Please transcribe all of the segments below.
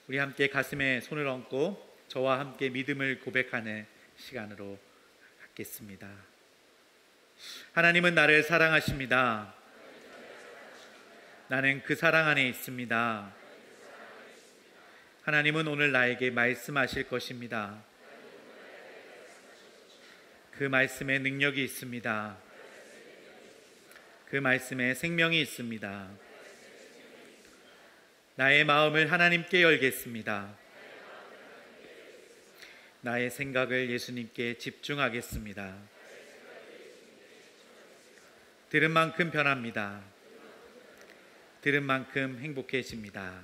우리 함께 가슴에 손을 얹고 저와 함께 믿음을 고백하는 시간으로 갖겠습니다. 하나님은 나를 사랑하십니다. 나는 그 사랑 안에 있습니다. 하나님은 오늘 나에게 말씀하실 것입니다. 그 말씀에 능력이 있습니다. 그 말씀에 생명이 있습니다. 나의 마음을 하나님께 열겠습니다. 나의 생각을 예수님께 집중하겠습니다. 들은 만큼 변합니다. 들은 만큼 행복해집니다.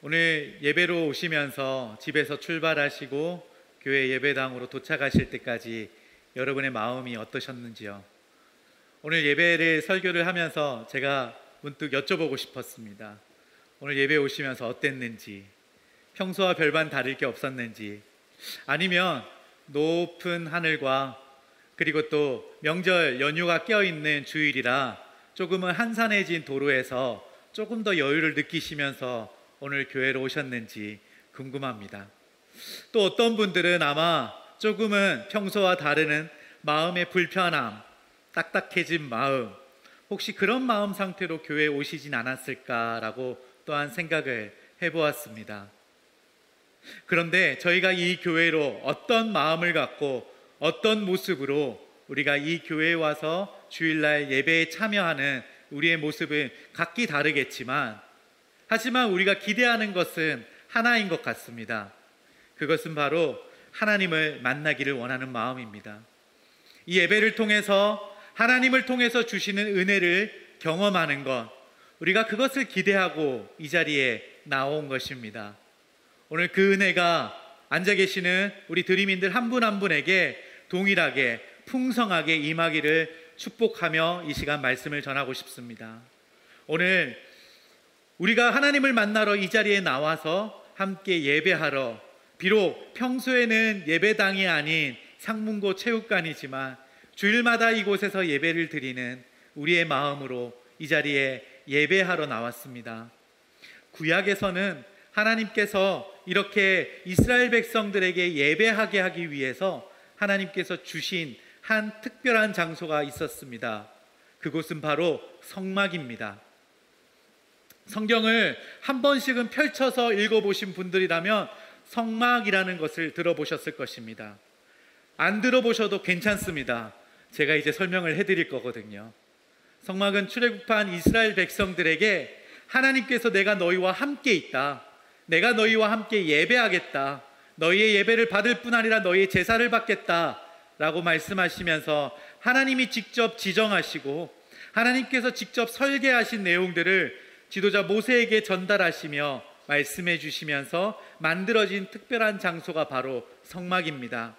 오늘 예배로 오시면서 집에서 출발하시고 교회 예배당으로 도착하실 때까지 여러분의 마음이 어떠셨는지요? 오늘 예배를 설교를 하면서 제가 문득 여쭤보고 싶었습니다. 오늘 예배 오시면서 어땠는지, 평소와 별반 다를 게 없었는지, 아니면 높은 하늘과 그리고 또 명절 연휴가 껴있는 주일이라 조금은 한산해진 도로에서 조금 더 여유를 느끼시면서 오늘 교회로 오셨는지 궁금합니다. 또 어떤 분들은 아마 조금은 평소와 다르는 마음의 불편함, 딱딱해진 마음, 혹시 그런 마음 상태로 교회에 오시진 않았을까라고 또한 생각을 해보았습니다. 그런데 저희가 이 교회로 어떤 마음을 갖고 어떤 모습으로 우리가 이 교회에 와서 주일날 예배에 참여하는 우리의 모습은 각기 다르겠지만, 하지만 우리가 기대하는 것은 하나인 것 같습니다. 그것은 바로 하나님을 만나기를 원하는 마음입니다. 이 예배를 통해서 하나님을 통해서 주시는 은혜를 경험하는 것, 우리가 그것을 기대하고 이 자리에 나온 것입니다. 오늘 그 은혜가 앉아 계시는 우리 드림인들 한 분 한 분에게 동일하게 풍성하게 임하기를 축복하며 이 시간 말씀을 전하고 싶습니다. 오늘 우리가 하나님을 만나러 이 자리에 나와서 함께 예배하러, 비록 평소에는 예배당이 아닌 상문고 체육관이지만 주일마다 이곳에서 예배를 드리는 우리의 마음으로 이 자리에 예배하러 나왔습니다. 구약에서는 하나님께서 이렇게 이스라엘 백성들에게 예배하게 하기 위해서 하나님께서 주신 한 특별한 장소가 있었습니다. 그곳은 바로 성막입니다. 성경을 한 번씩은 펼쳐서 읽어보신 분들이라면 성막이라는 것을 들어보셨을 것입니다. 안 들어보셔도 괜찮습니다. 제가 이제 설명을 해드릴 거거든요. 성막은 출애굽한 이스라엘 백성들에게 하나님께서 내가 너희와 함께 있다, 내가 너희와 함께 예배하겠다, 너희의 예배를 받을 뿐 아니라 너희의 제사를 받겠다 라고 말씀하시면서 하나님이 직접 지정하시고 하나님께서 직접 설계하신 내용들을 지도자 모세에게 전달하시며 말씀해 주시면서 만들어진 특별한 장소가 바로 성막입니다.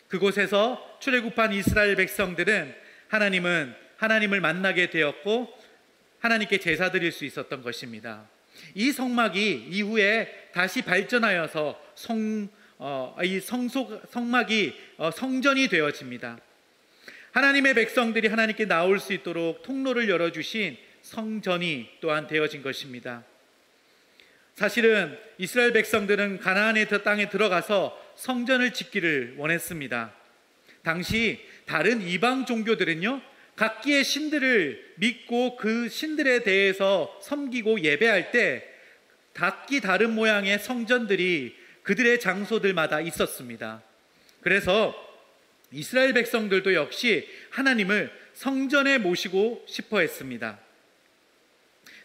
그곳에서 출애굽한 이스라엘 백성들은 하나님을 만나게 되었고 하나님께 제사 드릴 수 있었던 것입니다. 이 성막이 이후에 다시 발전하여서 성막이 성전이 되어집니다. 하나님의 백성들이 하나님께 나올 수 있도록 통로를 열어주신 성전이 또한 되어진 것입니다. 사실은 이스라엘 백성들은 가나안의 땅에 들어가서 성전을 짓기를 원했습니다. 당시 다른 이방 종교들은요, 각기의 신들을 믿고 그 신들에 대해서 섬기고 예배할 때 각기 다른 모양의 성전들이 그들의 장소들마다 있었습니다. 그래서 이스라엘 백성들도 역시 하나님을 성전에 모시고 싶어 했습니다.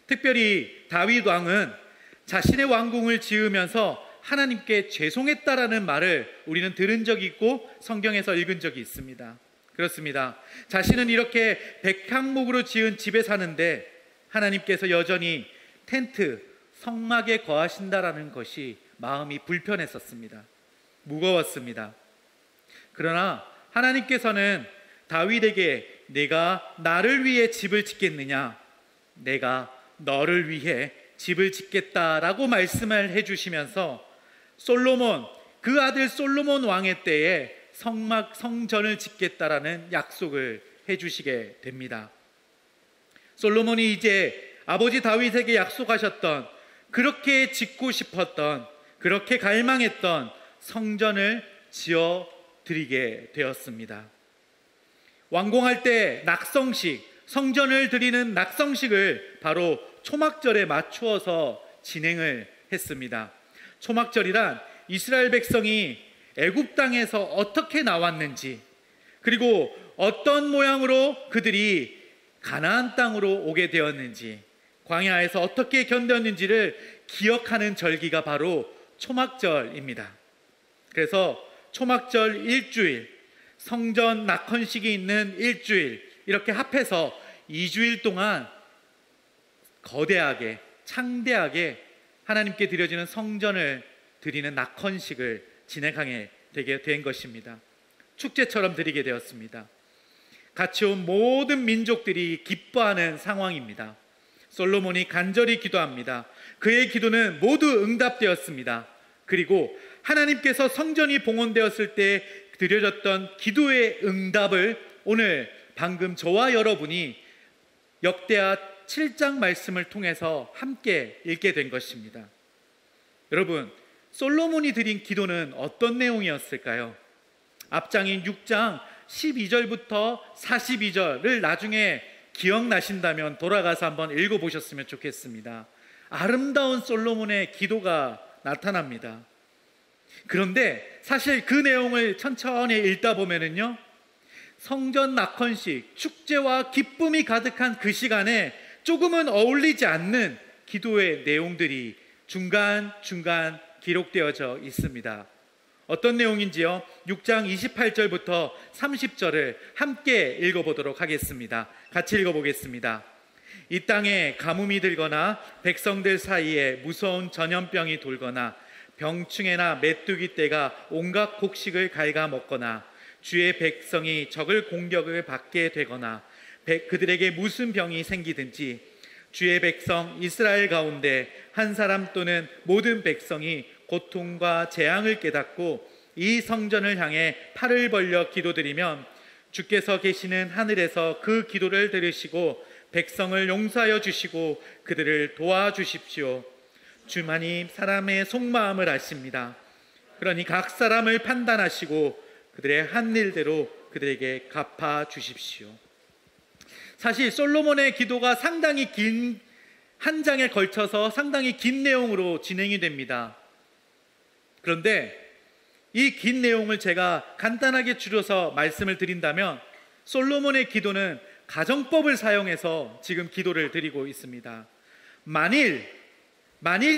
특별히 다윗 왕은 자신의 왕궁을 지으면서 하나님께 죄송했다라는 말을 우리는 들은 적이 있고 성경에서 읽은 적이 있습니다. 그렇습니다. 자신은 이렇게 백향목으로 지은 집에 사는데 하나님께서 여전히 텐트, 성막에 거하신다라는 것이 마음이 불편했었습니다. 무거웠습니다. 그러나 하나님께서는 다윗에게 내가 나를 위해 집을 짓겠느냐, 내가 너를 위해 집을 짓겠다라고 말씀을 해주시면서 그 아들 솔로몬 왕의 때에 성전을 짓겠다라는 약속을 해주시게 됩니다. 솔로몬이 이제 아버지 다윗에게 약속하셨던, 그렇게 짓고 싶었던, 그렇게 갈망했던 성전을 지어 드리게 되었습니다. 완공할 때 낙성식, 성전을 드리는 낙성식을 바로 초막절에 맞추어서 진행을 했습니다. 초막절이란 이스라엘 백성이 애굽 땅에서 어떻게 나왔는지, 그리고 어떤 모양으로 그들이 가나안 땅으로 오게 되었는지, 광야에서 어떻게 견뎠는지를 기억하는 절기가 바로 초막절입니다. 그래서 초막절 일주일, 성전 낙헌식이 있는 일주일, 이렇게 합해서 2주일 동안 거대하게, 창대하게 하나님께 드려지는 성전을 드리는 낙헌식을 진행하게 되게 된 것입니다. 축제처럼 드리게 되었습니다. 같이 온 모든 민족들이 기뻐하는 상황입니다. 솔로몬이 간절히 기도합니다. 그의 기도는 모두 응답되었습니다. 그리고 하나님께서 성전이 봉헌되었을 때 드려졌던 기도의 응답을 오늘 방금 저와 여러분이 역대하 7장 말씀을 통해서 함께 읽게 된 것입니다. 여러분, 솔로몬이 드린 기도는 어떤 내용이었을까요? 앞장인 6장 12절부터 42절을 나중에 기억나신다면 돌아가서 한번 읽어보셨으면 좋겠습니다. 아름다운 솔로몬의 기도가 나타납니다. 그런데 사실 그 내용을 천천히 읽다 보면은요, 성전 낙헌식, 축제와 기쁨이 가득한 그 시간에 조금은 어울리지 않는 기도의 내용들이 중간중간 기록되어져 있습니다. 어떤 내용인지요? 6장 28절부터 30절을 함께 읽어보도록 하겠습니다. 같이 읽어보겠습니다. 이 땅에 가뭄이 들거나 백성들 사이에 무서운 전염병이 돌거나 병충해나 메뚜기 떼가 온갖 곡식을 갉아먹거나 주의 백성이 적을 공격을 받게 되거나 그들에게 무슨 병이 생기든지 주의 백성 이스라엘 가운데 한 사람 또는 모든 백성이 고통과 재앙을 깨닫고 이 성전을 향해 팔을 벌려 기도드리면 주께서 계시는 하늘에서 그 기도를 들으시고 백성을 용서하여 주시고 그들을 도와주십시오. 주만이 사람의 속마음을 아십니다. 그러니 각 사람을 판단하시고 그들의 한 일대로 그들에게 갚아 주십시오. 사실 솔로몬의 기도가 상당히 긴, 한 장에 걸쳐서 상당히 긴 내용으로 진행이 됩니다. 그런데 이 긴 내용을 제가 간단하게 줄여서 말씀을 드린다면 솔로몬의 기도는 가정법을 사용해서 지금 기도를 드리고 있습니다. 만일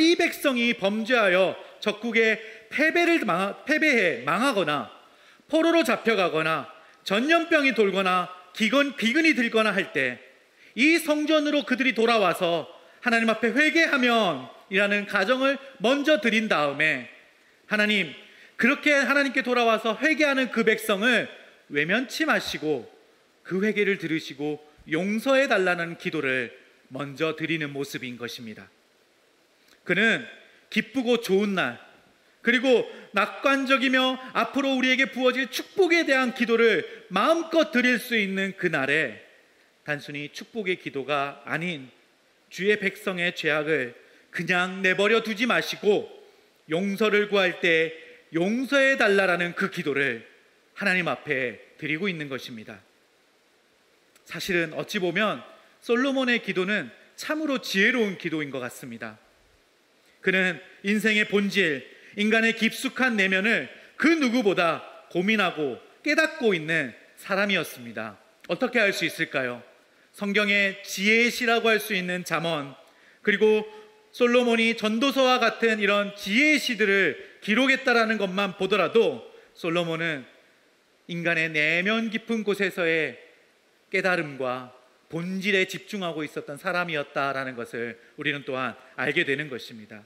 이 백성이 범죄하여 적국에 패배해 망하거나 포로로 잡혀가거나 전염병이 돌거나 기근이 들거나 할 때 이 성전으로 그들이 돌아와서 하나님 앞에 회개하면 이라는 가정을 먼저 드린 다음에 하나님, 그렇게 하나님께 돌아와서 회개하는 그 백성을 외면치 마시고 그 회개를 들으시고 용서해 달라는 기도를 먼저 드리는 모습인 것입니다. 그는 기쁘고 좋은 날, 그리고 낙관적이며 앞으로 우리에게 부어질 축복에 대한 기도를 마음껏 드릴 수 있는 그날에 단순히 축복의 기도가 아닌 주의 백성의 죄악을 그냥 내버려 두지 마시고 용서를 구할 때 용서해 달라라는 그 기도를 하나님 앞에 드리고 있는 것입니다. 사실은 어찌 보면 솔로몬의 기도는 참으로 지혜로운 기도인 것 같습니다. 그는 인생의 본질, 인간의 깊숙한 내면을 그 누구보다 고민하고 깨닫고 있는 사람이었습니다. 어떻게 할 수 있을까요? 성경의 지혜의 시라고 할 수 있는 잠언, 그리고 솔로몬이 전도서와 같은 이런 지혜의 시들을 기록했다라는 것만 보더라도 솔로몬은 인간의 내면 깊은 곳에서의 깨달음과 본질에 집중하고 있었던 사람이었다라는 것을 우리는 또한 알게 되는 것입니다.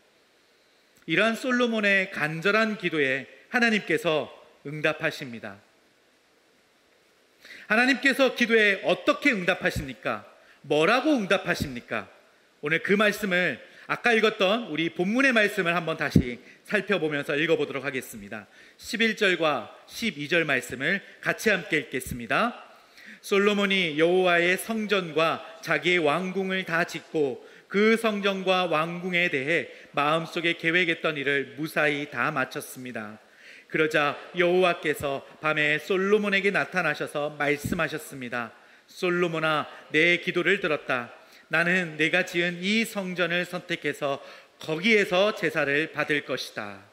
이러한 솔로몬의 간절한 기도에 하나님께서 응답하십니다. 하나님께서 기도에 어떻게 응답하십니까? 뭐라고 응답하십니까? 오늘 그 말씀을 아까 읽었던 우리 본문의 말씀을 한번 다시 살펴보면서 읽어보도록 하겠습니다. 11절과 12절 말씀을 같이 함께 읽겠습니다. 솔로몬이 여호와의 성전과 자기의 왕궁을 다 짓고 그 성전과 왕궁에 대해 마음속에 계획했던 일을 무사히 다 마쳤습니다. 그러자 여호와께서 밤에 솔로몬에게 나타나셔서 말씀하셨습니다. 솔로몬아, 내 기도를 들었다. 나는 내가 지은 이 성전을 선택해서 거기에서 제사를 받을 것이다.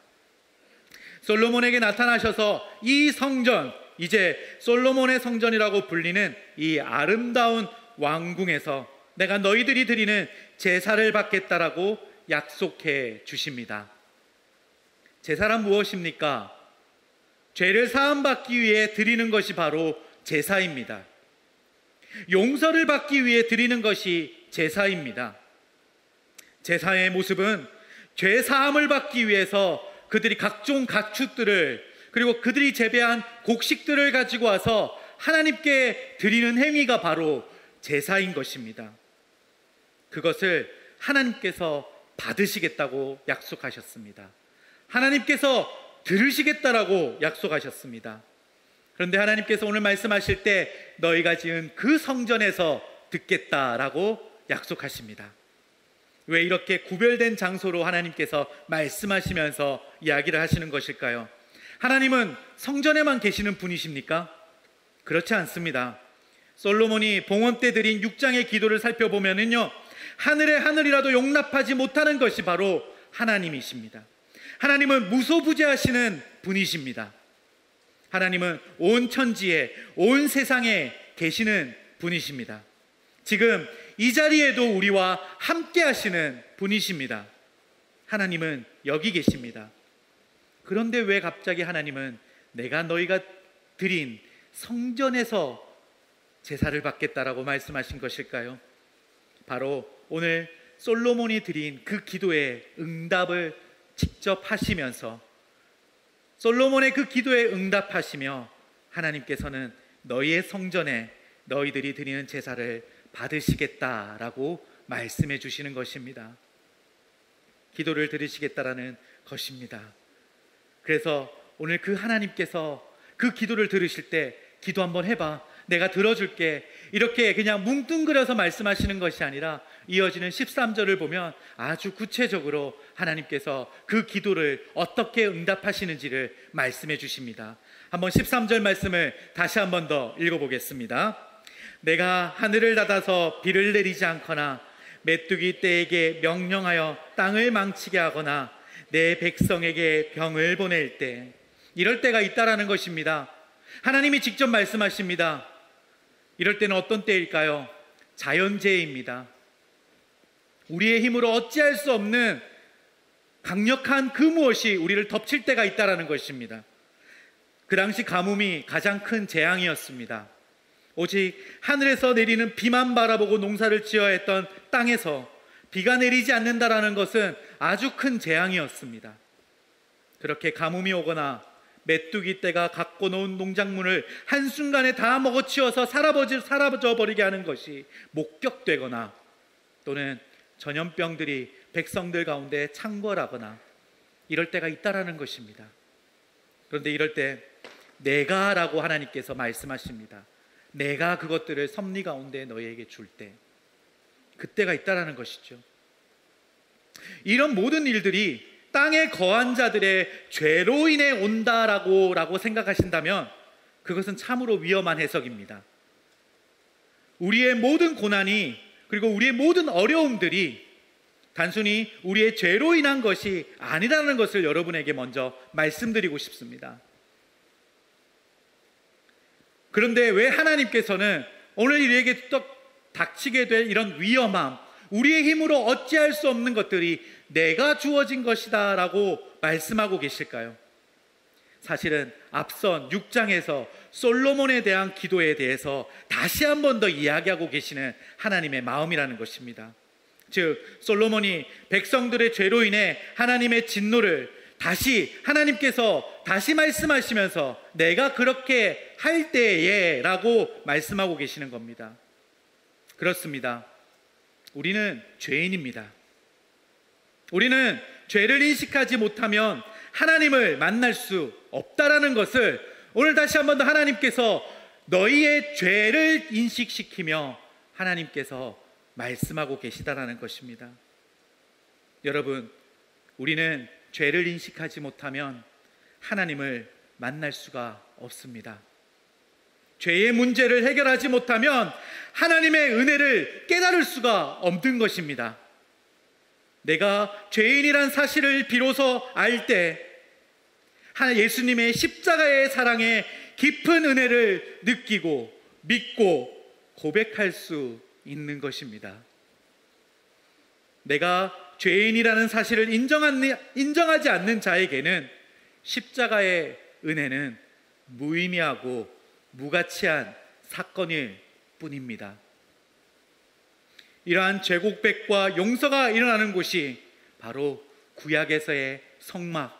솔로몬에게 나타나셔서 이 성전, 이제 솔로몬의 성전이라고 불리는 이 아름다운 왕궁에서 내가 너희들이 드리는 제사를 받겠다라고 약속해 주십니다. 제사란 무엇입니까? 죄를 사함받기 위해 드리는 것이 바로 제사입니다. 용서를 받기 위해 드리는 것이 제사입니다. 제사의 모습은 죄 사함을 받기 위해서 그들이 각종 가축들을, 그리고 그들이 재배한 곡식들을 가지고 와서 하나님께 드리는 행위가 바로 제사인 것입니다. 그것을 하나님께서 받으시겠다고 약속하셨습니다. 하나님께서 들으시겠다라고 약속하셨습니다. 그런데 하나님께서 오늘 말씀하실 때 너희가 지은 그 성전에서 듣겠다라고 약속하십니다. 왜 이렇게 구별된 장소로 하나님께서 말씀하시면서 이야기를 하시는 것일까요? 하나님은 성전에만 계시는 분이십니까? 그렇지 않습니다. 솔로몬이 봉헌 때 드린 6장의 기도를 살펴보면은요, 하늘의 하늘이라도 용납하지 못하는 것이 바로 하나님이십니다. 하나님은 무소부재하시는 분이십니다. 하나님은 온 천지에, 온 세상에 계시는 분이십니다. 지금 이 자리에도 우리와 함께 하시는 분이십니다. 하나님은 여기 계십니다. 그런데 왜 갑자기 하나님은 내가 너희가 드린 성전에서 제사를 받겠다라고 말씀하신 것일까요? 바로 오늘 솔로몬이 드린 그 기도의 응답을 직접 하시면서, 솔로몬의 그 기도에 응답하시며 하나님께서는 너희의 성전에 너희들이 드리는 제사를 받으시겠다라고 말씀해 주시는 것입니다. 기도를 들으시겠다라는 것입니다. 그래서 오늘 그 하나님께서 그 기도를 들으실 때 기도 한번 해봐, 내가 들어줄게, 이렇게 그냥 뭉뚱그려서 말씀하시는 것이 아니라 이어지는 13절을 보면 아주 구체적으로 하나님께서 그 기도를 어떻게 응답하시는지를 말씀해 주십니다. 한번 13절 말씀을 다시 한번 더 읽어보겠습니다. 내가 하늘을 닫아서 비를 내리지 않거나 메뚜기 떼에게 명령하여 땅을 망치게 하거나 내 백성에게 병을 보낼 때, 이럴 때가 있다라는 것입니다. 하나님이 직접 말씀하십니다. 이럴 때는 어떤 때일까요? 자연재해입니다. 우리의 힘으로 어찌할 수 없는 강력한 그 무엇이 우리를 덮칠 때가 있다라는 것입니다. 그 당시 가뭄이 가장 큰 재앙이었습니다. 오직 하늘에서 내리는 비만 바라보고 농사를 지어야 했던 땅에서 비가 내리지 않는다라는 것은 아주 큰 재앙이었습니다. 그렇게 가뭄이 오거나 메뚜기 떼가 갖고 놓은 농작물을 한순간에 다 먹어치워서 사라져 버리게 하는 것이 목격되거나, 또는 전염병들이 백성들 가운데 창궐하거나, 이럴 때가 있다라는 것입니다. 그런데 이럴 때 내가 라고 하나님께서 말씀하십니다. 내가 그것들을 섭리 가운데 너희에게 줄 때, 그때가 있다라는 것이죠. 이런 모든 일들이 땅에 거한 자들의 죄로 인해 온다라고 생각하신다면 그것은 참으로 위험한 해석입니다. 우리의 모든 고난이, 그리고 우리의 모든 어려움들이 단순히 우리의 죄로 인한 것이 아니라는 것을 여러분에게 먼저 말씀드리고 싶습니다. 그런데 왜 하나님께서는 오늘 우리에게 또 닥치게 될 이런 위험함, 우리의 힘으로 어찌할 수 없는 것들이 내가 주어진 것이다 라고 말씀하고 계실까요? 사실은 앞선 6장에서 솔로몬에 대한 기도에 대해서 다시 한 번 더 이야기하고 계시는 하나님의 마음이라는 것입니다. 즉, 솔로몬이 백성들의 죄로 인해 하나님의 진노를 하나님께서 다시 말씀하시면서 내가 그렇게 할 때에 라고 말씀하고 계시는 겁니다. 그렇습니다. 우리는 죄인입니다. 우리는 죄를 인식하지 못하면 하나님을 만날 수 없다라는 것을 오늘 다시 한 번 더 하나님께서 너희의 죄를 인식시키며 하나님께서 말씀하고 계시다라는 것입니다. 여러분, 우리는 죄를 인식하지 못하면 하나님을 만날 수가 없습니다. 죄의 문제를 해결하지 못하면 하나님의 은혜를 깨달을 수가 없는 것입니다. 내가 죄인이란 사실을 비로소 알 때 예수님의 십자가의 사랑에 깊은 은혜를 느끼고 믿고 고백할 수 있는 것입니다. 내가 죄인이라는 사실을 인정하지 않는 자에게는 십자가의 은혜는 무의미하고 무가치한 사건일 뿐입니다. 이러한 죄고백과 용서가 일어나는 곳이 바로 구약에서의 성막,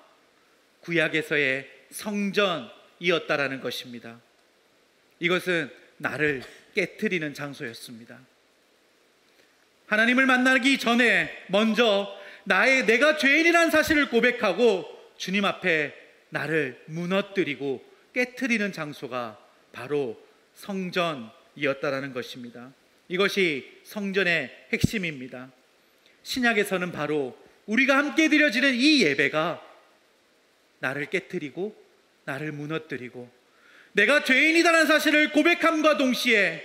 구약에서의 성전이었다라는 것입니다. 이것은 나를 깨트리는 장소였습니다. 하나님을 만나기 전에 먼저 내가 죄인이라는 사실을 고백하고 주님 앞에 나를 무너뜨리고 깨트리는 장소가 바로 성전이었다라는 것입니다. 이것이 성전의 핵심입니다. 신약에서는 바로 우리가 함께 드려지는 이 예배가 나를 깨트리고 나를 무너뜨리고 내가 죄인이다라는 사실을 고백함과 동시에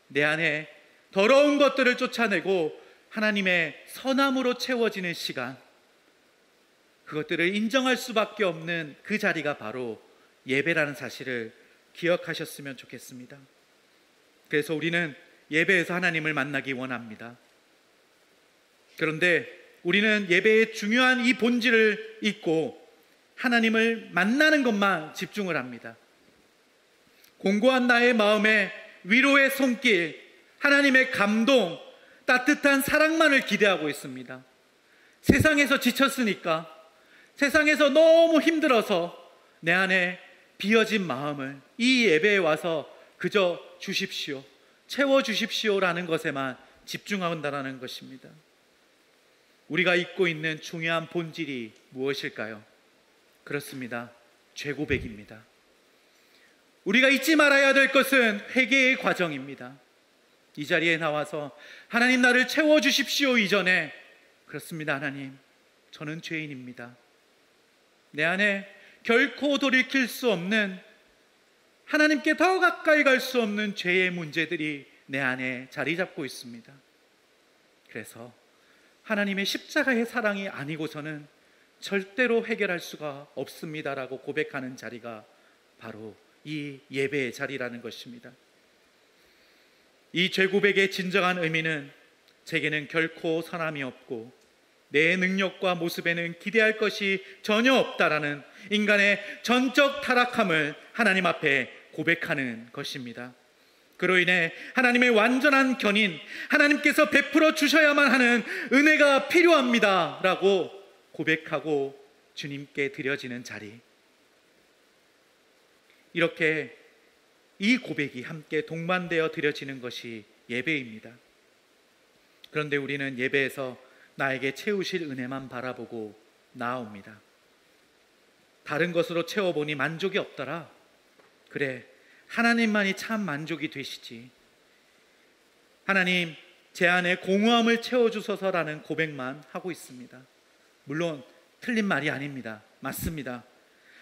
내 안에 더러운 것들을 쫓아내고 하나님의 선함으로 채워지는 시간, 그것들을 인정할 수밖에 없는 그 자리가 바로 예배라는 사실을 기억하셨으면 좋겠습니다. 그래서 우리는 예배에서 하나님을 만나기 원합니다. 그런데 우리는 예배의 중요한 이 본질을 잊고 하나님을 만나는 것만 집중을 합니다. 공고한 나의 마음에 위로의 손길, 하나님의 감동, 따뜻한 사랑만을 기대하고 있습니다. 세상에서 지쳤으니까, 세상에서 너무 힘들어서 내 안에 비어진 마음을 이 예배에 와서 그저 주십시오, 채워주십시오라는 것에만 집중한다는 것입니다. 우리가 잊고 있는 중요한 본질이 무엇일까요? 그렇습니다. 죄고백입니다. 우리가 잊지 말아야 될 것은 회개의 과정입니다. 이 자리에 나와서 하나님 나를 채워주십시오 이전에, 그렇습니다. 하나님, 저는 죄인입니다. 내 안에 결코 돌이킬 수 없는, 하나님께 더 가까이 갈 수 없는 죄의 문제들이 내 안에 자리 잡고 있습니다. 그래서 하나님의 십자가의 사랑이 아니고서는 절대로 해결할 수가 없습니다라고 고백하는 자리가 바로 이 예배의 자리라는 것입니다. 이 죄고백의 진정한 의미는 제게는 결코 선함이 없고 내 능력과 모습에는 기대할 것이 전혀 없다라는 인간의 전적 타락함을 하나님 앞에 고백하는 것입니다. 그로 인해 하나님의 완전한 견인, 하나님께서 베풀어 주셔야만 하는 은혜가 필요합니다 라고 고백하고 주님께 드려지는 자리, 이렇게 이 고백이 함께 동반되어 드려지는 것이 예배입니다. 그런데 우리는 예배에서 나에게 채우실 은혜만 바라보고 나아옵니다. 다른 것으로 채워보니 만족이 없더라. 그래, 하나님만이 참 만족이 되시지. 하나님, 제 안에 공허함을 채워주소서라는 고백만 하고 있습니다. 물론 틀린 말이 아닙니다. 맞습니다.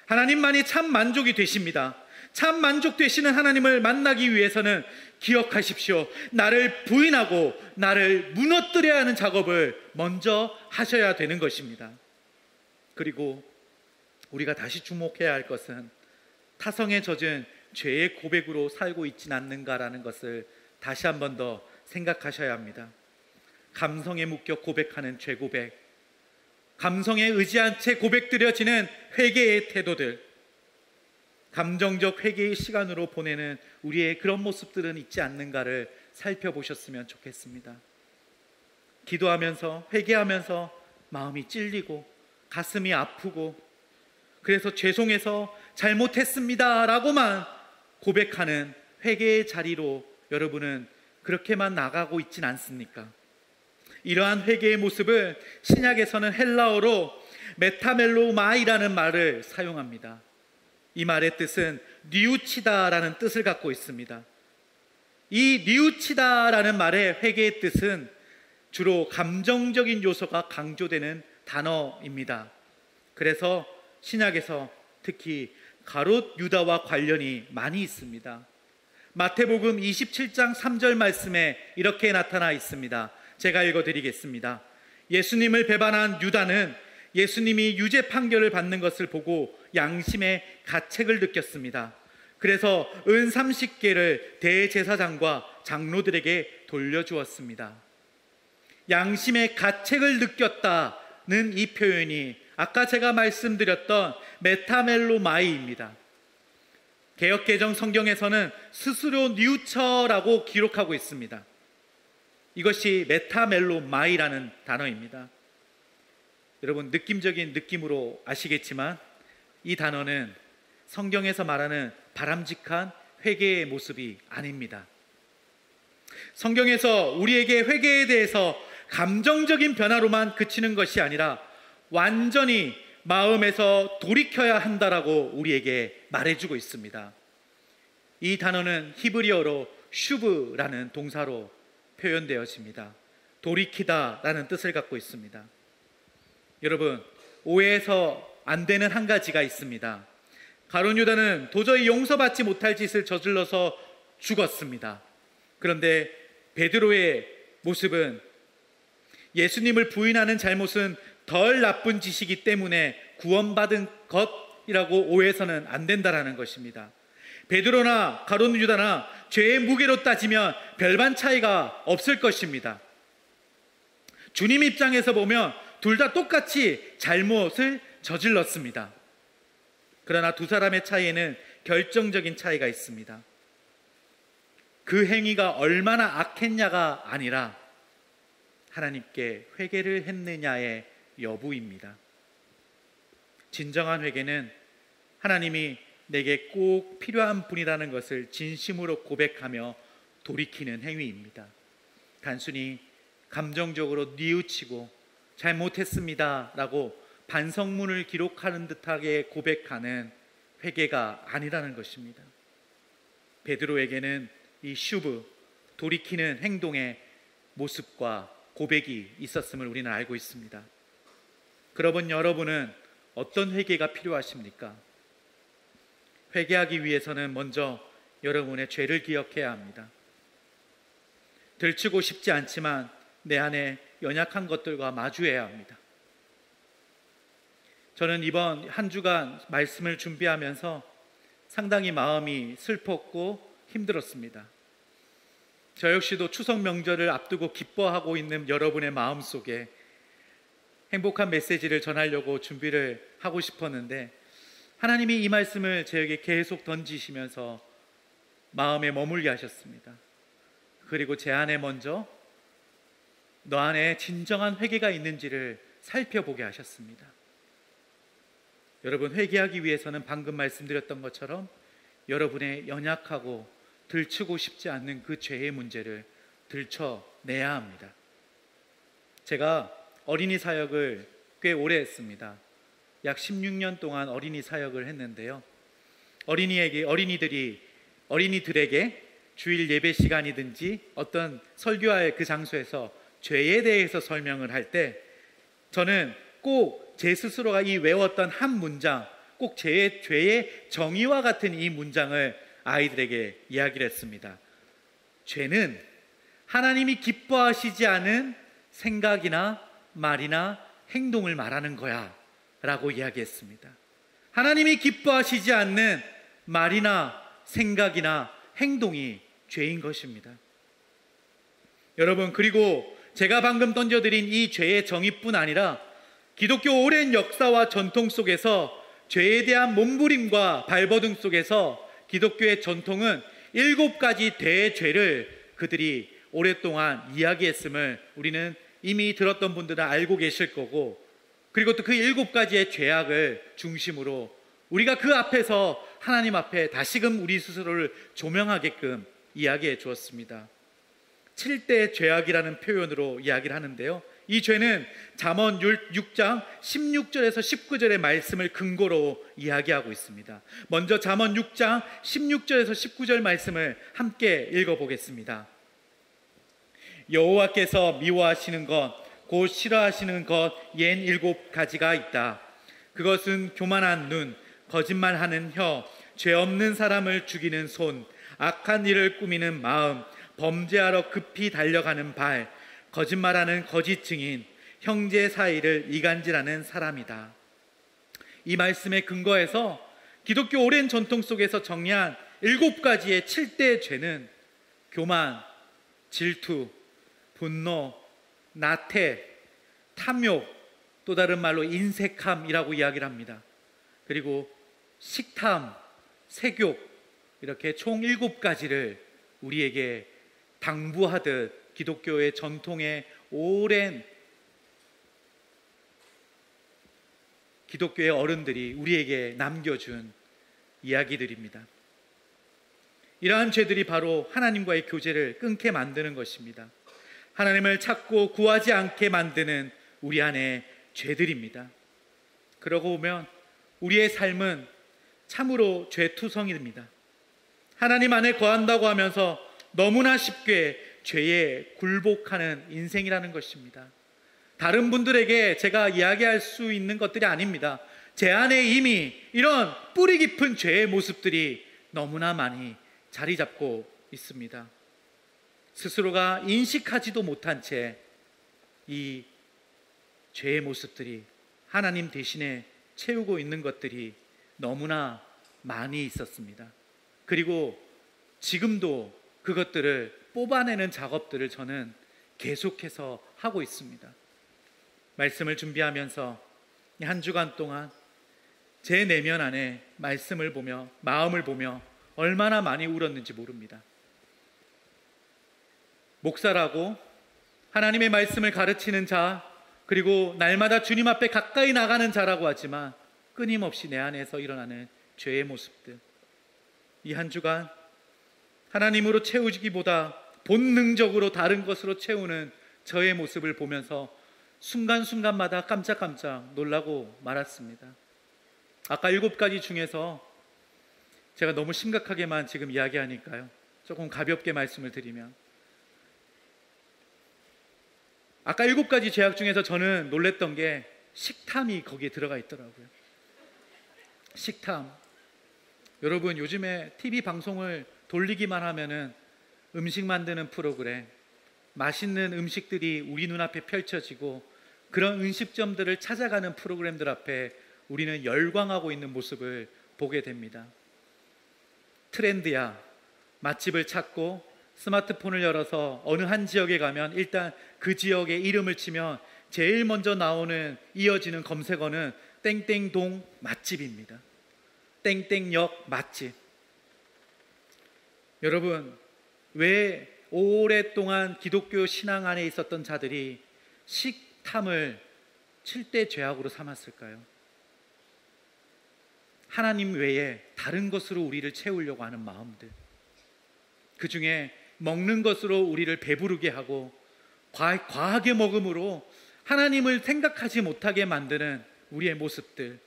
하나님만이 참 만족이 되십니다. 참 만족되시는 하나님을 만나기 위해서는 기억하십시오. 나를 부인하고 나를 무너뜨려야 하는 작업을 먼저 하셔야 되는 것입니다. 그리고 우리가 다시 주목해야 할 것은 타성에 젖은 죄의 고백으로 살고 있진 않는가라는 것을 다시 한 번 더 생각하셔야 합니다. 감성에 묶여 고백하는 죄 고백, 감성에 의지한 채 고백드려지는 회개의 태도들, 감정적 회개의 시간으로 보내는 우리의 그런 모습들은 있지 않는가를 살펴보셨으면 좋겠습니다. 기도하면서 회개하면서 마음이 찔리고 가슴이 아프고 그래서 죄송해서 잘못했습니다 라고만 고백하는 회개의 자리로 여러분은 그렇게만 나가고 있진 않습니까? 이러한 회개의 모습을 신약에서는 헬라어로 메타멜로마이라는 말을 사용합니다. 이 말의 뜻은 뉘우치다라는 뜻을 갖고 있습니다. 이 뉘우치다라는 말의 회개의 뜻은 주로 감정적인 요소가 강조되는 단어입니다. 그래서 신약에서 특히 가롯 유다와 관련이 많이 있습니다. 마태복음 27장 3절 말씀에 이렇게 나타나 있습니다. 제가 읽어드리겠습니다. 예수님을 배반한 유다는 예수님이 유죄 판결을 받는 것을 보고 양심의 가책을 느꼈습니다. 그래서 은 30개를 대제사장과 장로들에게 돌려주었습니다. 양심의 가책을 느꼈다는 이 표현이 아까 제가 말씀드렸던 메타멜로마이입니다. 개역개정 성경에서는 스스로 뉘우쳐라고 기록하고 있습니다. 이것이 메타멜로마이라는 단어입니다. 여러분, 느낌적인 느낌으로 아시겠지만 이 단어는 성경에서 말하는 바람직한 회개의 모습이 아닙니다. 성경에서 우리에게 회개에 대해서 감정적인 변화로만 그치는 것이 아니라 완전히 마음에서 돌이켜야 한다라고 우리에게 말해주고 있습니다. 이 단어는 히브리어로 슈브라는 동사로 표현되었습니다. 돌이키다라는 뜻을 갖고 있습니다. 여러분, 오해해서 안 되는 한 가지가 있습니다. 가룟 유다는 도저히 용서받지 못할 짓을 저질러서 죽었습니다. 그런데 베드로의 모습은 예수님을 부인하는 잘못은 덜 나쁜 짓이기 때문에 구원받은 것이라고 오해해서는 안 된다라는 것입니다. 베드로나 가룟 유다나 죄의 무게로 따지면 별반 차이가 없을 것입니다. 주님 입장에서 보면 둘 다 똑같이 잘못을 저질렀습니다. 그러나 두 사람의 차이에는 결정적인 차이가 있습니다. 그 행위가 얼마나 악했냐가 아니라 하나님께 회개를 했느냐의 여부입니다. 진정한 회개는 하나님이 내게 꼭 필요한 분이라는 것을 진심으로 고백하며 돌이키는 행위입니다. 단순히 감정적으로 뉘우치고 잘못했습니다 라고 반성문을 기록하는 듯하게 고백하는 회개가 아니라는 것입니다. 베드로에게는 이 슈브, 돌이키는 행동의 모습과 고백이 있었음을 우리는 알고 있습니다. 그러분, 여러분은 어떤 회개가 필요하십니까? 회개하기 위해서는 먼저 여러분의 죄를 기억해야 합니다. 들추고 싶지 않지만 내 안에 연약한 것들과 마주해야 합니다. 저는 이번 한 주간 말씀을 준비하면서 상당히 마음이 슬펐고 힘들었습니다. 저 역시도 추석 명절을 앞두고 기뻐하고 있는 여러분의 마음 속에 행복한 메시지를 전하려고 준비를 하고 싶었는데 하나님이 이 말씀을 저에게 계속 던지시면서 마음에 머물게 하셨습니다. 그리고 제 안에 먼저 너 안에 진정한 회개가 있는지를 살펴보게 하셨습니다. 여러분, 회개하기 위해서는 방금 말씀드렸던 것처럼 여러분의 연약하고 들추고 싶지 않는 그 죄의 문제를 들춰내야 합니다. 제가 어린이 사역을 꽤 오래 했습니다. 약 16년 동안 어린이 사역을 했는데요. 어린이들에게 주일 예배 시간이든지 어떤 설교할 그 장소에서 죄에 대해서 설명을 할 때 저는 꼭 제 스스로가 이 외웠던 한 문장, 꼭 죄의 정의와 같은 이 문장을 아이들에게 이야기를 했습니다. 죄는 하나님이 기뻐하시지 않은 생각이나 말이나 행동을 말하는 거야 라고 이야기했습니다. 하나님이 기뻐하시지 않는 말이나 생각이나 행동이 죄인 것입니다. 여러분, 그리고 제가 방금 던져드린 이 죄의 정의뿐 아니라 기독교 오랜 역사와 전통 속에서 죄에 대한 몸부림과 발버둥 속에서 기독교의 전통은 7가지 대죄를 그들이 오랫동안 이야기했음을 우리는 이미 들었던 분들은 알고 계실 거고, 그리고 또 그 7가지의 죄악을 중심으로 우리가 그 앞에서 하나님 앞에 다시금 우리 스스로를 조명하게끔 이야기해 주었습니다. 7대 죄악이라는 표현으로 이야기를 하는데요, 이 죄는 잠언 6장 16절에서 19절의 말씀을 근거로 이야기하고 있습니다. 먼저 잠언 6장 16절에서 19절 말씀을 함께 읽어보겠습니다. 여호와께서 미워하시는 것, 곧 싫어하시는 것 옌 7가지가 있다. 그것은 교만한 눈, 거짓말하는 혀, 죄 없는 사람을 죽이는 손, 악한 일을 꾸미는 마음, 범죄하러 급히 달려가는 발, 거짓말하는 거짓 증인, 형제 사이를 이간질하는 사람이다. 이 말씀에 근거해서 기독교 오랜 전통 속에서 정리한 7가지의 7대의 죄는 교만, 질투, 분노, 나태, 탐욕, 또 다른 말로 인색함이라고 이야기를 합니다. 그리고 식탐, 색욕, 이렇게 총 7가지를 우리에게 당부하듯 기독교의 전통의 오랜 기독교의 어른들이 우리에게 남겨준 이야기들입니다. 이러한 죄들이 바로 하나님과의 교제를 끊게 만드는 것입니다. 하나님을 찾고 구하지 않게 만드는 우리 안의 죄들입니다. 그러고 보면 우리의 삶은 참으로 죄투성입니다. 하나님 안에 거한다고 하면서 너무나 쉽게 죄에 굴복하는 인생이라는 것입니다. 다른 분들에게 제가 이야기할 수 있는 것들이 아닙니다. 제 안에 이미 이런 뿌리 깊은 죄의 모습들이 너무나 많이 자리 잡고 있습니다. 스스로가 인식하지도 못한 채 이 죄의 모습들이 하나님 대신에 채우고 있는 것들이 너무나 많이 있었습니다. 그리고 지금도 그것들을 뽑아내는 작업들을 저는 계속해서 하고 있습니다. 말씀을 준비하면서 한 주간 동안 제 내면 안에 말씀을 보며 마음을 보며 얼마나 많이 울었는지 모릅니다. 목사라고 하나님의 말씀을 가르치는 자, 그리고 날마다 주님 앞에 가까이 나가는 자라고 하지만 끊임없이 내 안에서 일어나는 죄의 모습들, 이 한 주간 하나님으로 채우기보다 본능적으로 다른 것으로 채우는 저의 모습을 보면서 순간순간마다 깜짝깜짝 놀라고 말았습니다. 아까 7가지 중에서 제가 너무 심각하게만 지금 이야기하니까요, 조금 가볍게 말씀을 드리면, 아까 7가지 죄악 중에서 저는 놀랬던 게 식탐이 거기에 들어가 있더라고요. 식탐. 여러분, 요즘에 TV 방송을 돌리기만 하면은 음식 만드는 프로그램, 맛있는 음식들이 우리 눈앞에 펼쳐지고 그런 음식점들을 찾아가는 프로그램들 앞에 우리는 열광하고 있는 모습을 보게 됩니다. 트렌드야. 맛집을 찾고 스마트폰을 열어서 어느 한 지역에 가면 일단 그 지역의 이름을 치면 제일 먼저 나오는 이어지는 검색어는 땡땡동 맛집입니다. 땡땡역 맛집. 여러분, 왜 오랫동안 기독교 신앙 안에 있었던 자들이 식탐을 7대 죄악으로 삼았을까요? 하나님 외에 다른 것으로 우리를 채우려고 하는 마음들, 그 중에 먹는 것으로 우리를 배부르게 하고 과하게 먹음으로 하나님을 생각하지 못하게 만드는 우리의 모습들,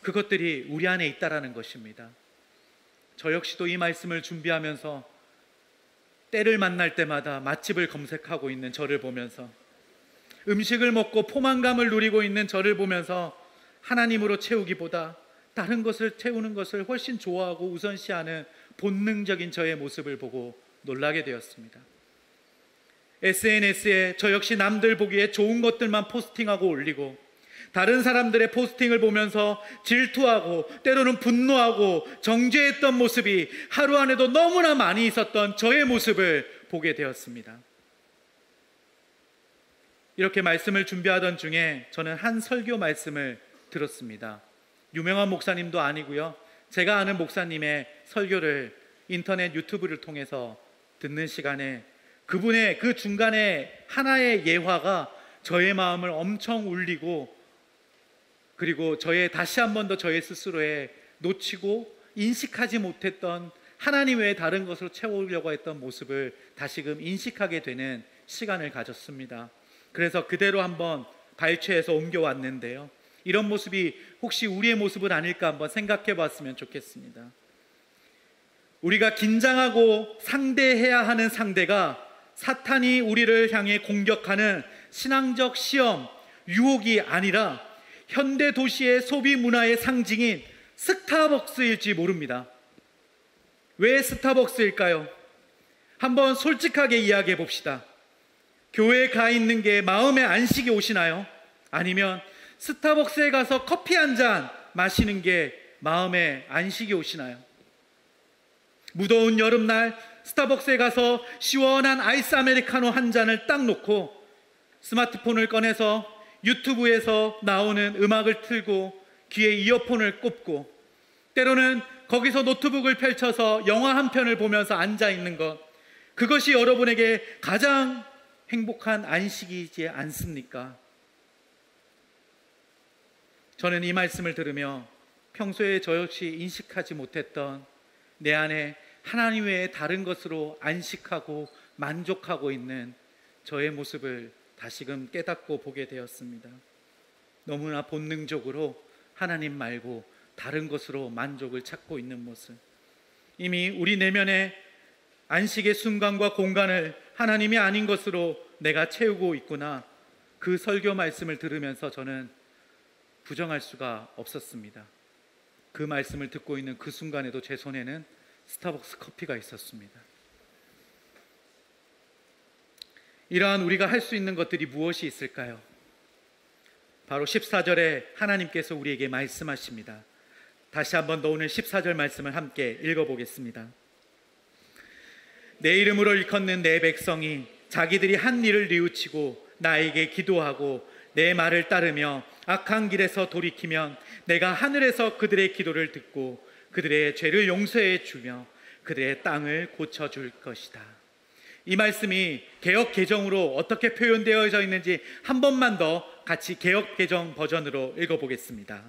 그것들이 우리 안에 있다라는 것입니다. 저 역시도 이 말씀을 준비하면서 때를 만날 때마다 맛집을 검색하고 있는 저를 보면서, 음식을 먹고 포만감을 누리고 있는 저를 보면서 하나님으로 채우기보다 다른 것을 채우는 것을 훨씬 좋아하고 우선시하는 본능적인 저의 모습을 보고 놀라게 되었습니다. SNS에 저 역시 남들 보기에 좋은 것들만 포스팅하고 올리고, 다른 사람들의 포스팅을 보면서 질투하고 때로는 분노하고 정죄했던 모습이 하루 안에도 너무나 많이 있었던 저의 모습을 보게 되었습니다. 이렇게 말씀을 준비하던 중에 저는 한 설교 말씀을 들었습니다. 유명한 목사님도 아니고요, 제가 아는 목사님의 설교를 인터넷 유튜브를 통해서 듣는 시간에 그분의 그 중간에 하나의 예화가 저의 마음을 엄청 울리고, 그리고 다시 한 번 더 저의 스스로에 놓치고 인식하지 못했던 하나님 외에 다른 것으로 채우려고 했던 모습을 다시금 인식하게 되는 시간을 가졌습니다. 그래서 그대로 한번 발췌해서 옮겨왔는데요. 이런 모습이 혹시 우리의 모습은 아닐까 한번 생각해 봤으면 좋겠습니다. 우리가 긴장하고 상대해야 하는 상대가 사탄이 우리를 향해 공격하는 신앙적 시험, 유혹이 아니라 현대 도시의 소비 문화의 상징인 스타벅스일지 모릅니다. 왜 스타벅스일까요? 한번 솔직하게 이야기해 봅시다. 교회에 가 있는 게 마음의 안식이 오시나요? 아니면 스타벅스에 가서 커피 한 잔 마시는 게 마음의 안식이 오시나요? 무더운 여름날 스타벅스에 가서 시원한 아이스 아메리카노 한 잔을 딱 놓고 스마트폰을 꺼내서 유튜브에서 나오는 음악을 틀고 귀에 이어폰을 꽂고 때로는 거기서 노트북을 펼쳐서 영화 한 편을 보면서 앉아 있는 것, 그것이 여러분에게 가장 행복한 안식이지 않습니까? 저는 이 말씀을 들으며 평소에 저 역시 인식하지 못했던 내 안에 하나님 외에 다른 것으로 안식하고 만족하고 있는 저의 모습을 다시금 깨닫고 보게 되었습니다. 너무나 본능적으로 하나님 말고 다른 것으로 만족을 찾고 있는 모습, 이미 우리 내면에 안식의 순간과 공간을 하나님이 아닌 것으로 내가 채우고 있구나. 그 설교 말씀을 들으면서 저는 부정할 수가 없었습니다. 그 말씀을 듣고 있는 그 순간에도 제 손에는 스타벅스 커피가 있었습니다. 이러한 우리가 할 수 있는 것들이 무엇이 있을까요? 바로 14절에 하나님께서 우리에게 말씀하십니다. 다시 한번 더 오늘 14절 말씀을 함께 읽어보겠습니다. 내 이름으로 일컫는 내 백성이 자기들이 한 일을 뉘우치고 나에게 기도하고 내 말을 따르며 악한 길에서 돌이키면 내가 하늘에서 그들의 기도를 듣고 그들의 죄를 용서해 주며 그들의 땅을 고쳐줄 것이다. 이 말씀이 개역 개정으로 어떻게 표현되어져 있는지 한 번만 더 같이 개역 개정 버전으로 읽어보겠습니다.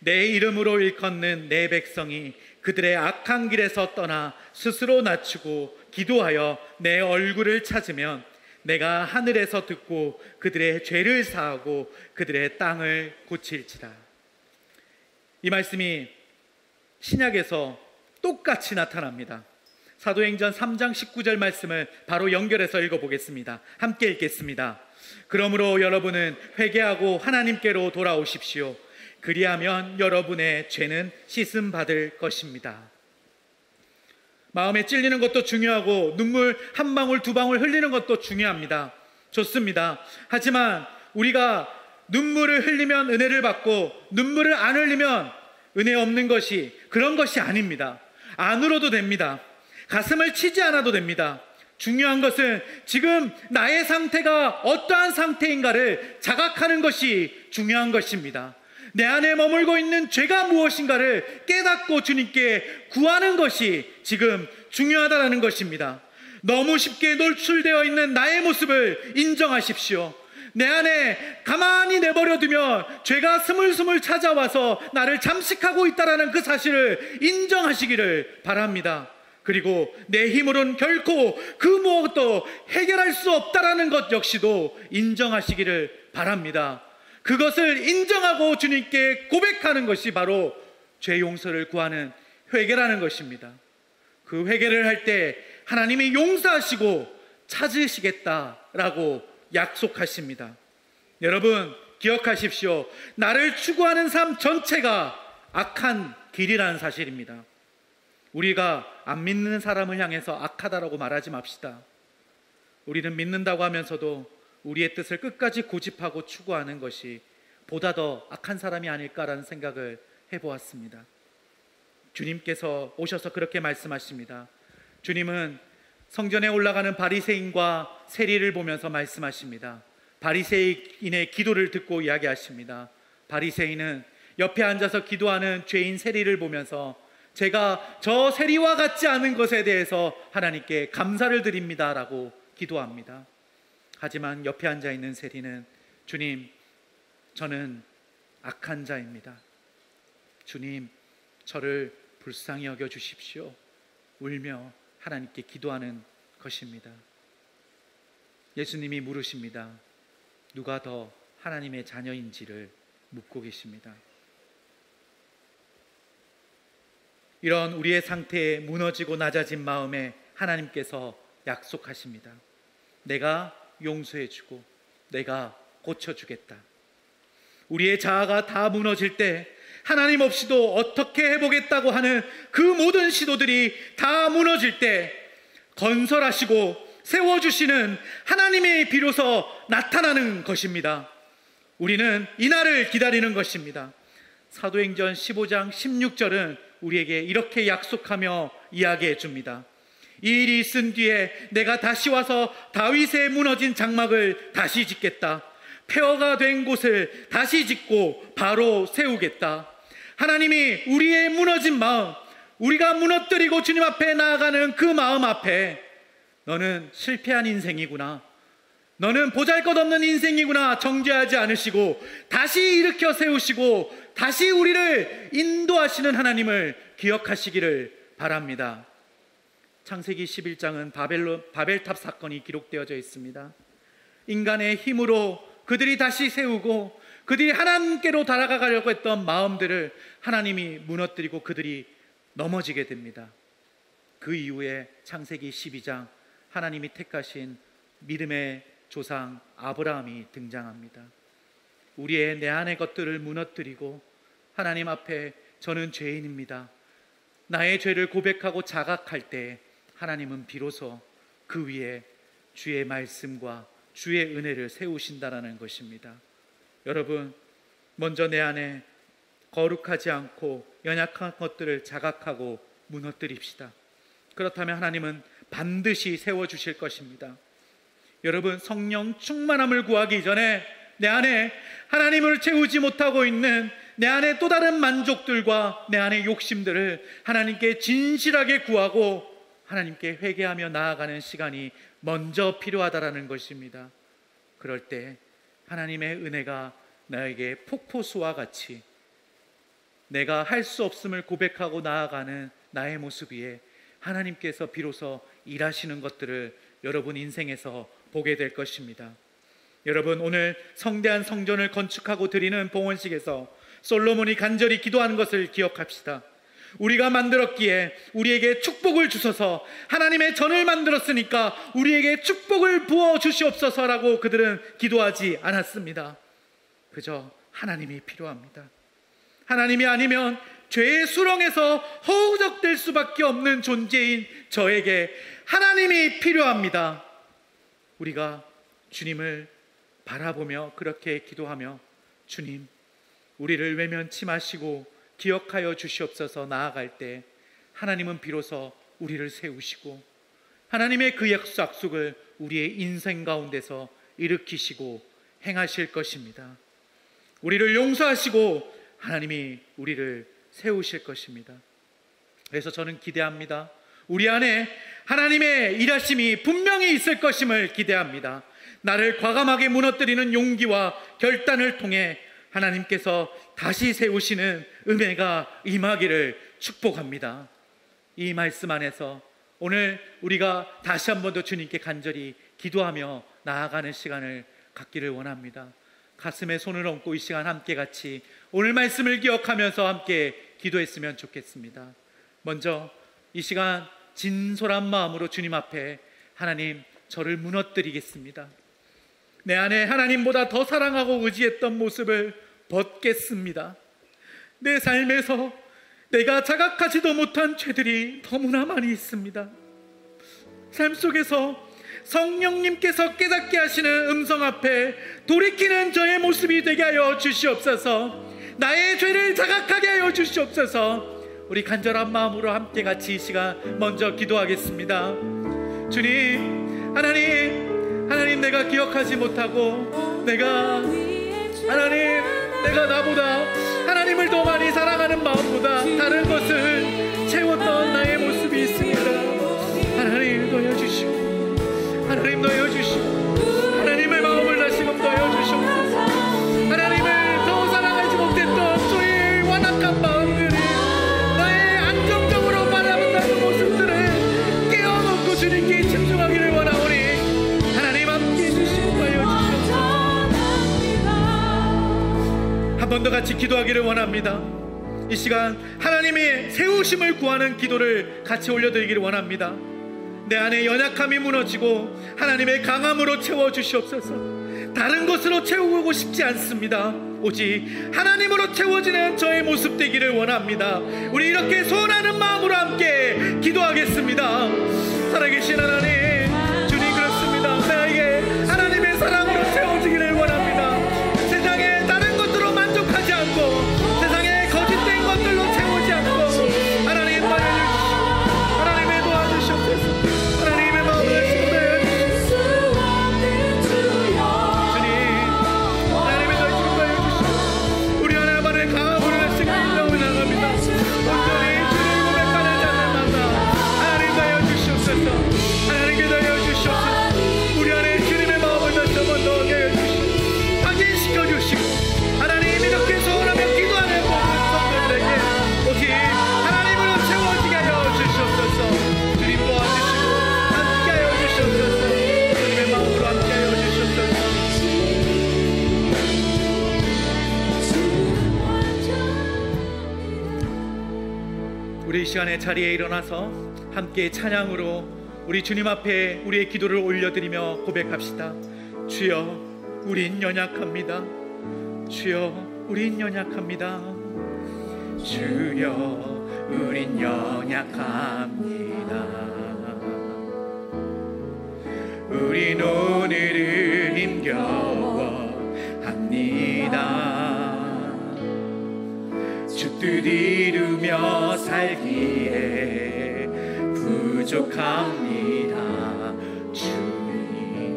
내 이름으로 일컫는 내 백성이 그들의 악한 길에서 떠나 스스로 낮추고 기도하여 내 얼굴을 찾으면 내가 하늘에서 듣고 그들의 죄를 사하고 그들의 땅을 고칠지라. 이 말씀이 신약에서 똑같이 나타납니다. 사도행전 3장 19절 말씀을 바로 연결해서 읽어보겠습니다. 함께 읽겠습니다. 그러므로 여러분은 회개하고 하나님께로 돌아오십시오. 그리하면 여러분의 죄는 씻음 받을 것입니다. 마음에 찔리는 것도 중요하고 눈물 한 방울 두 방울 흘리는 것도 중요합니다. 좋습니다. 하지만 우리가 눈물을 흘리면 은혜를 받고 눈물을 안 흘리면 은혜 없는 것이, 그런 것이 아닙니다. 안 울어도 됩니다. 가슴을 치지 않아도 됩니다. 중요한 것은 지금 나의 상태가 어떠한 상태인가를 자각하는 것이 중요한 것입니다. 내 안에 머물고 있는 죄가 무엇인가를 깨닫고 주님께 구하는 것이 지금 중요하다는 것입니다. 너무 쉽게 노출되어 있는 나의 모습을 인정하십시오. 내 안에 가만히 내버려두면 죄가 스물스물 찾아와서 나를 잠식하고 있다는 그 사실을 인정하시기를 바랍니다. 그리고 내 힘으로는 결코 그 무엇도 해결할 수 없다는 것 역시도 인정하시기를 바랍니다. 그것을 인정하고 주님께 고백하는 것이 바로 죄 용서를 구하는 회개라는 것입니다. 그 회개를 할 때 하나님이 용서하시고 찾으시겠다라고 약속하십니다. 여러분 기억하십시오. 나를 추구하는 삶 전체가 악한 길이라는 사실입니다. 우리가 안 믿는 사람을 향해서 악하다라고 말하지 맙시다. 우리는 믿는다고 하면서도 우리의 뜻을 끝까지 고집하고 추구하는 것이 보다 더 악한 사람이 아닐까라는 생각을 해보았습니다. 주님께서 오셔서 그렇게 말씀하십니다. 주님은 성전에 올라가는 바리새인과 세리를 보면서 말씀하십니다. 바리새인의 기도를 듣고 이야기하십니다. 바리새인은 옆에 앉아서 기도하는 죄인 세리를 보면서 제가 저 세리와 같지 않은 것에 대해서 하나님께 감사를 드립니다 라고 기도합니다. 하지만 옆에 앉아있는 세리는 주님, 저는 악한 자입니다. 주님, 저를 불쌍히 여겨주십시오. 울며 하나님께 기도하는 것입니다. 예수님이 물으십니다. 누가 더 하나님의 자녀인지를 묻고 계십니다. 이런 우리의 상태에 무너지고 낮아진 마음에 하나님께서 약속하십니다. 내가 용서해주고 내가 고쳐주겠다. 우리의 자아가 다 무너질 때 하나님 없이도 어떻게 해보겠다고 하는 그 모든 시도들이 다 무너질 때 건설하시고 세워주시는 하나님이 비로소 나타나는 것입니다. 우리는 이날을 기다리는 것입니다. 사도행전 15장 16절은 우리에게 이렇게 약속하며 이야기해 줍니다. 이 일이 있은 뒤에 내가 다시 와서 다윗의 무너진 장막을 다시 짓겠다. 폐허가 된 곳을 다시 짓고 바로 세우겠다. 하나님이 우리의 무너진 마음, 우리가 무너뜨리고 주님 앞에 나아가는 그 마음 앞에 너는 실패한 인생이구나, 너는 보잘것없는 인생이구나 정죄하지 않으시고 다시 일으켜 세우시고 다시 우리를 인도하시는 하나님을 기억하시기를 바랍니다. 창세기 11장은 바벨탑 사건이 기록되어져 있습니다. 인간의 힘으로 그들이 다시 세우고 그들이 하나님께로 달아가려고 했던 마음들을 하나님이 무너뜨리고 그들이 넘어지게 됩니다. 그 이후에 창세기 12장 하나님이 택하신 믿음의 조상 아브라함이 등장합니다. 우리의 내 안의 것들을 무너뜨리고 하나님 앞에 저는 죄인입니다, 나의 죄를 고백하고 자각할 때 하나님은 비로소 그 위에 주의 말씀과 주의 은혜를 세우신다라는 것입니다. 여러분, 먼저 내 안에 거룩하지 않고 연약한 것들을 자각하고 무너뜨립시다. 그렇다면 하나님은 반드시 세워주실 것입니다. 여러분, 성령 충만함을 구하기 전에 내 안에 하나님을 채우지 못하고 있는 내 안에 또 다른 만족들과 내 안의 욕심들을 하나님께 진실하게 구하고 하나님께 회개하며 나아가는 시간이 먼저 필요하다라는 것입니다. 그럴 때 하나님의 은혜가 나에게 폭포수와 같이 내가 할 수 없음을 고백하고 나아가는 나의 모습 위에 하나님께서 비로소 일하시는 것들을 여러분 인생에서 보게 될 것입니다. 여러분, 오늘 성대한 성전을 건축하고 드리는 봉헌식에서 솔로몬이 간절히 기도하는 것을 기억합시다. 우리가 만들었기에 우리에게 축복을 주셔서 하나님의 전을 만들었으니까 우리에게 축복을 부어 주시옵소서라고 그들은 기도하지 않았습니다. 그저 하나님이 필요합니다. 하나님이 아니면 죄의 수렁에서 허우적될 수밖에 없는 존재인 저에게 하나님이 필요합니다. 우리가 주님을 바라보며 그렇게 기도하며 주님, 우리를 외면치 마시고 기억하여 주시옵소서 나아갈 때 하나님은 비로소 우리를 세우시고 하나님의 그 약속을 우리의 인생 가운데서 일으키시고 행하실 것입니다. 우리를 용서하시고 하나님이 우리를 세우실 것입니다. 그래서 저는 기대합니다. 우리 안에 하나님의 일하심이 분명히 있을 것임을 기대합니다. 나를 과감하게 무너뜨리는 용기와 결단을 통해 하나님께서 다시 세우시는 은혜가 임하기를 축복합니다. 이 말씀 안에서 오늘 우리가 다시 한 번 더 주님께 간절히 기도하며 나아가는 시간을 갖기를 원합니다. 가슴에 손을 얹고 이 시간 함께 같이 오늘 말씀을 기억하면서 함께 기도했으면 좋겠습니다. 먼저 이 시간 진솔한 마음으로 주님 앞에 하나님, 저를 무너뜨리겠습니다. 내 안에 하나님보다 더 사랑하고 의지했던 모습을 벗겠습니다. 내 삶에서 내가 자각하지도 못한 죄들이 너무나 많이 있습니다. 삶 속에서 성령님께서 깨닫게 하시는 음성 앞에 돌이키는 저의 모습이 되게 하여 주시옵소서. 나의 죄를 자각하게 하여 주시옵소서. 우리 간절한 마음으로 함께 같이 이 시간 먼저 기도하겠습니다. 주님, 하나님 내가 기억하지 못하고 내가 나보다 하나님을 더 많이 사랑하는 마음보다 다른 것을 채웠던 나의 모습이 있습니다. 하나님 놓여주시고 하나님 놓여주시고 하나님의 마음을 다시금 놓여주시옵소서. 하나님을 더 사랑하지 못했던 저의 완악한 마음들을 나의 안정적으로 바라본다는 모습들을 깨어놓고 주님께 집중하기를 원하오니 하나님 함께 해주시고 놓여주시옵소서. 한 번 더 같이 기도하기를 원합니다. 이 시간 하나님의 세우심을 구하는 기도를 같이 올려드리기를 원합니다. 내 안에 연약함이 무너지고 하나님의 강함으로 채워주시옵소서. 다른 것으로 채우고 싶지 않습니다. 오직 하나님으로 채워지는 저의 모습 되기를 원합니다. 우리 이렇게 소원하는 마음으로 함께 기도하겠습니다. 살아계신 하나님, 주님 그렇습니다. 나에게 하나님의 사랑으로 채워지기를 원합니다. 세상에 다른 것으로 만족하지 않고 세상에 거짓된 것들로 채우지 않고 하나님 도와주시옵소서. 하나님의 도와주시옵소서. 하나님의 마음을 쏟아주시옵소서. 주님, 하나님의 도와주시옵소서. 우리 하나님의 강함으로 하시는 인정을 나갑니다. 온전히 주를 고백하는 자들마다 하나님 도와주시옵소서. 하나님께 도와주시옵소서. 우리 안에 주님의 마음을 다시 한번 더 내어주시고 확인시켜 주시고 하나님 이렇게 소원하며 기도하는 모든 성도들에게 오직 하나님으로 채워지게 하여 주시옵소서. 주님 도와주시고 함께하여 주시옵소서. 주님의 마음으로 함께하여 주시옵소서. 우리 이 시간에 자리에 일어나서 함께 찬양으로 우리 주님 앞에 우리의 기도를 올려드리며 고백합시다. 주여, 우린 연약합니다. 주여, 우린 연약합니다. 주여, 우린 연약합니다. 우린 오늘을 힘겨워합니다. 주 뜻 이루며 살기에 부족합니다. 주님,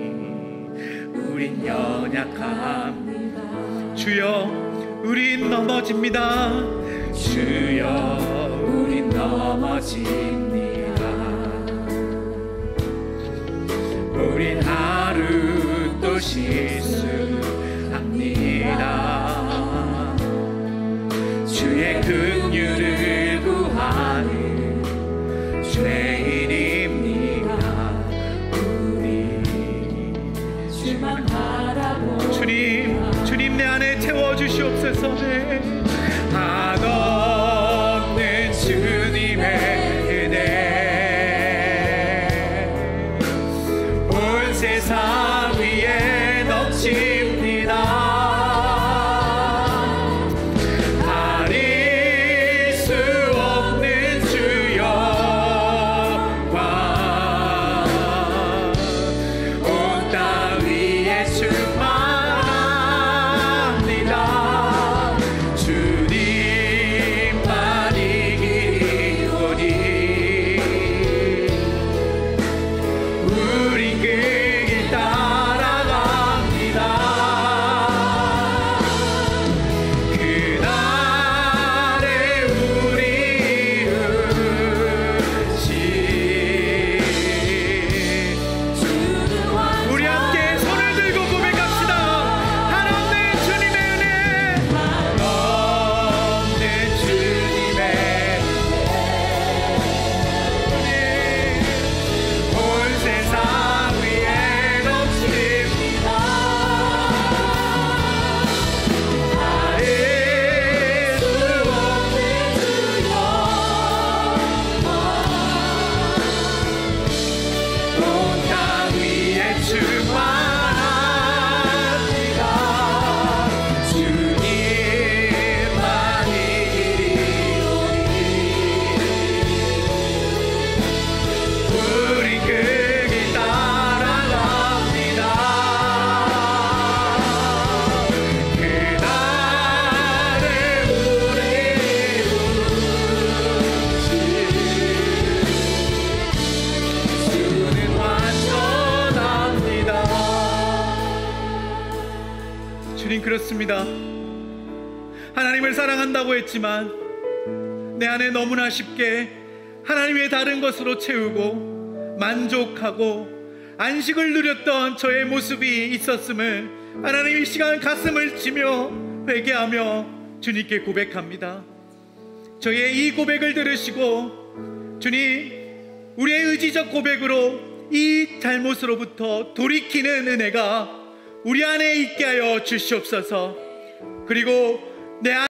우린 연약합니다. 주여, 우린 넘어집니다. 주여, 우린 넘어집니다. 우린 하루 또 실수합니다. 주의 긍휼을 구하는 죄인입니다. 우리 주만 바라보 주님 내 안에 채워주시옵소서. 한없는 주님의 은혜 온 세상 위에 넘칩니다. 그렇습니다. 하나님을 사랑한다고 했지만 내 안에 너무나 쉽게 하나님의 다른 것으로 채우고 만족하고 안식을 누렸던 저의 모습이 있었음을 하나님 이 시간 가슴을 치며 회개하며 주님께 고백합니다. 저의 이 고백을 들으시고 주님, 우리의 의지적 고백으로 이 잘못으로부터 돌이키는 은혜가 우리 안에 있게 하여 주시옵소서. 그리고 내